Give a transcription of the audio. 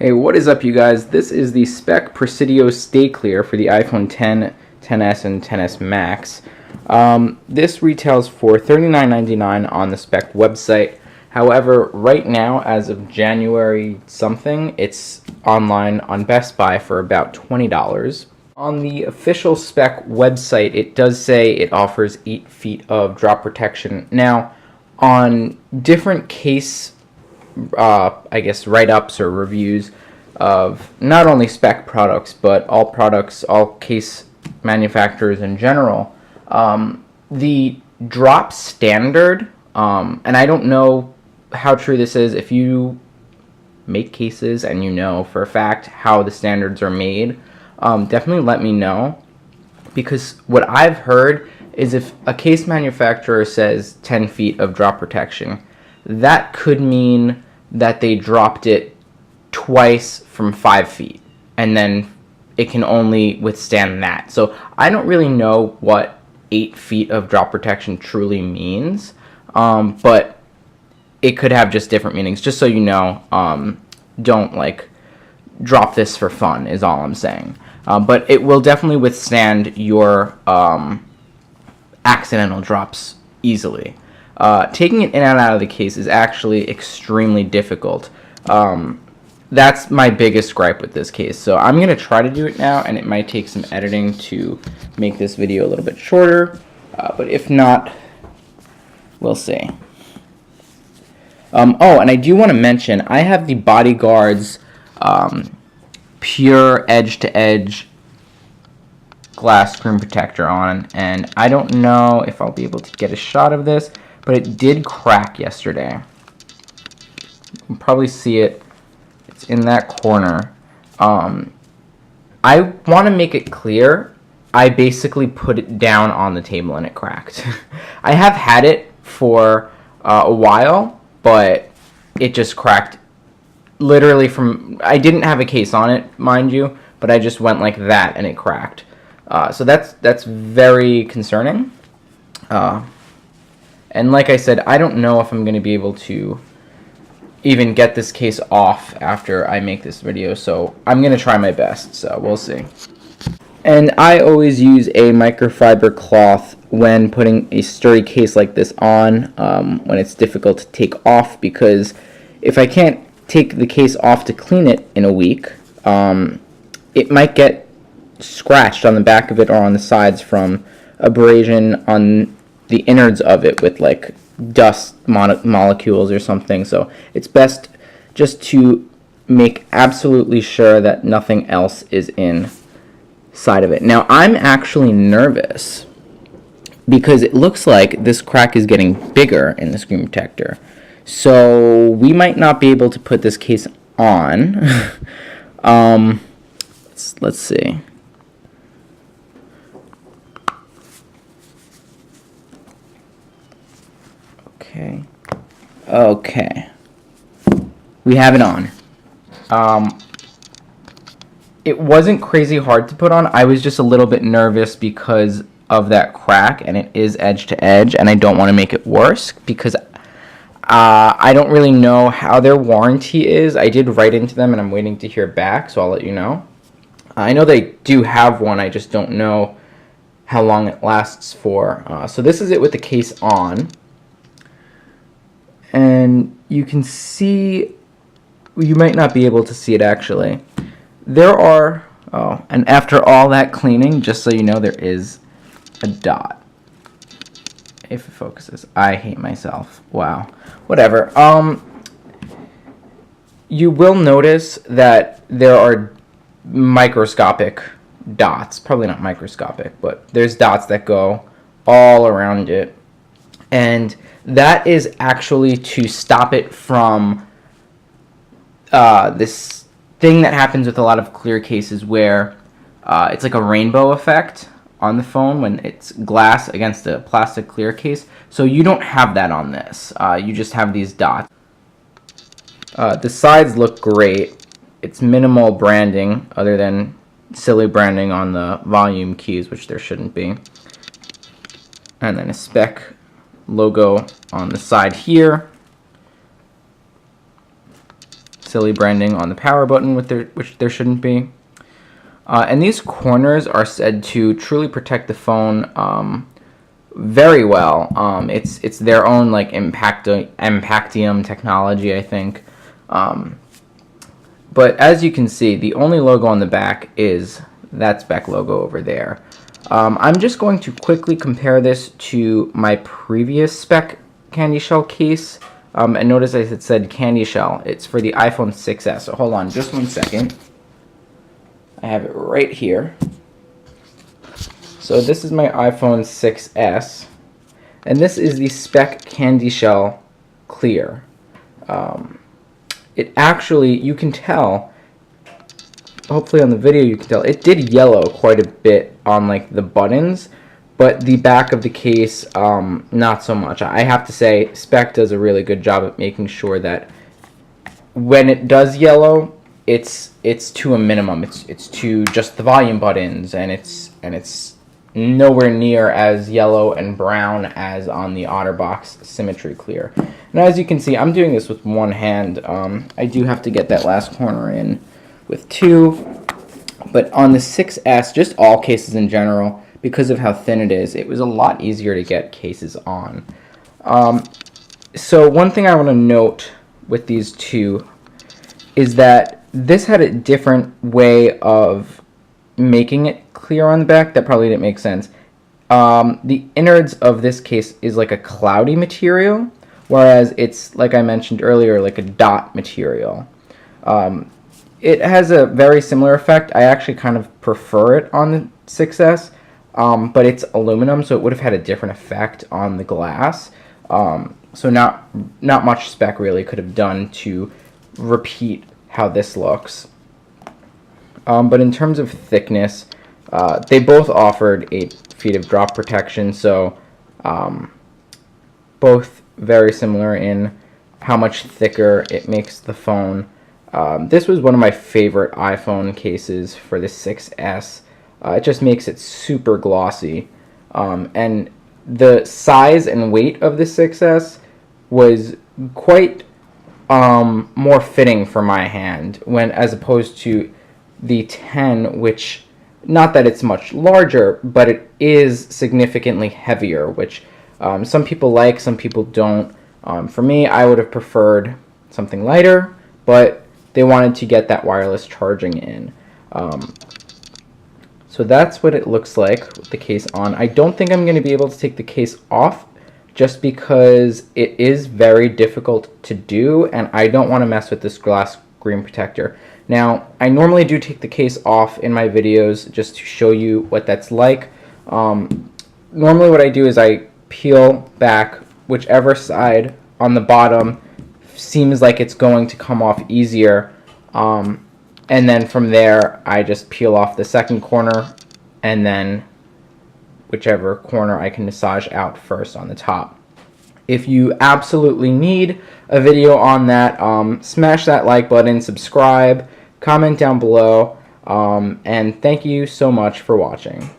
Hey, what is up, you guys? This is the Speck Presidio Clear for the iPhone 10, 10s, and 10s Max. This retails for $39.99 on the Speck website. However, right now, as of January something, it's online on Best Buy for about $20. On the official Speck website, it does say it offers 8 feet of drop protection. Now, on different case write-ups or reviews of not only Speck products, but all products, all case manufacturers in general, the drop standard, and I don't know how true this is. If you make cases and you know for a fact how the standards are made, definitely let me know, because what I've heard is if a case manufacturer says 10 feet of drop protection, that could mean that they dropped it twice from 5 feet, and then it can only withstand that. So I don't really know what 8 feet of drop protection truly means, but it could have just different meanings. Just so you know, don't like drop this for fun is all I'm saying. But it will definitely withstand your accidental drops easily. Taking it in and out of the case is actually extremely difficult. That's my biggest gripe with this case. So I'm going to try to do it now, and it might take some editing to make this video a little bit shorter. But if not, we'll see. Oh, and I do want to mention, I have the Bodyguard's pure edge-to-edge glass screen protector on, and I don't know if I'll be able to get a shot of this, but it did crack yesterday. You can probably see it. It's in that corner. I want to make it clear, I basically put it down on the table and it cracked. I have had it for a while, but it just cracked literally from, I didn't have a case on it, mind you, but I just went like that and it cracked. So that's very concerning. And like I said, I don't know if I'm going to be able to even get this case off after I make this video, so I'm going to try my best, so we'll see. And I always use a microfiber cloth when putting a sturdy case like this on, when it's difficult to take off, because if I can't take the case off to clean it in a week, it might get scratched on the back of it or on the sides from abrasion on the innards of it with like dust molecules or something. So it's best just to make absolutely sure that nothing else is inside of it. Now I'm actually nervous because it looks like this crack is getting bigger in the screen protector. So we might not be able to put this case on. Let's see. Okay. We have it on. It wasn't crazy hard to put on. I was just a little bit nervous because of that crack, and it is edge to edge, and I don't want to make it worse because I don't really know how their warranty is. I did write into them, and I'm waiting to hear back, so I'll let you know. I know they do have one. I just don't know how long it lasts for. So this is it with the case on. And you can see, you might not be able to see it actually. There are, and after all that cleaning, just so you know, there is a dot. If it focuses. I hate myself. Wow. Whatever. You will notice that there are microscopic dots. Probably not microscopic, but there's dots that go all around it. And that is actually to stop it from this thing that happens with a lot of clear cases where it's like a rainbow effect on the phone when it's glass against a plastic clear case. So you don't have that on this. You just have these dots. The sides look great. It's minimal branding other than silly branding on the volume keys, which there shouldn't be. And then a Speck logo on the side here. silly branding on the power button, which there shouldn't be. And these corners are said to truly protect the phone very well. It's their own like Impactium technology, I think. But as you can see, the only logo on the back is that Speck logo over there. I'm just going to quickly compare this to my previous Speck candy shell case. And notice it said candy shell. It's for the iPhone 6s. So hold on just 1 second. I have it right here. So this is my iPhone 6s. And this is the Speck Candy Shell Clear. It actually, you can tell, hopefully on the video you can tell, it did yellow quite a bit on like the buttons, but the back of the case, not so much. I have to say, Speck does a really good job at making sure that when it does yellow, it's to a minimum. It's to just the volume buttons, and it's nowhere near as yellow and brown as on the OtterBox Symmetry Clear. And as you can see, I'm doing this with one hand. I do have to get that last corner in with two. But on the 6S, just all cases in general, because of how thin it is, it was a lot easier to get cases on. So one thing I want to note with these two is that this had a different way of making it clear on the back. That probably didn't make sense. The innards of this case is like a cloudy material, whereas it's, like I mentioned earlier, like a dot material. It has a very similar effect. I actually kind of prefer it on the 6S, but it's aluminum, so it would have had a different effect on the glass. So not much Speck really could have done to repeat how this looks. But in terms of thickness, they both offered 8 feet of drop protection, so both very similar in how much thicker it makes the phone. This was one of my favorite iPhone cases for the 6S. It just makes it super glossy. And the size and weight of the 6S was quite more fitting for my hand, as opposed to the 10, which, not that it's much larger, but it is significantly heavier, which some people like, some people don't. For me, I would have preferred something lighter, but they wanted to get that wireless charging in. So that's what it looks like with the case on. I don't think I'm going to be able to take the case off, just because it is very difficult to do, and I don't want to mess with this glass screen protector. Now, I normally do take the case off in my videos just to show you what that's like. Normally what I do is I peel back whichever side on the bottom seems like it's going to come off easier, and then from there I just peel off the second corner, and then whichever corner I can massage out first on the top. If you absolutely need a video on that, smash that like button, subscribe, comment down below, and thank you so much for watching.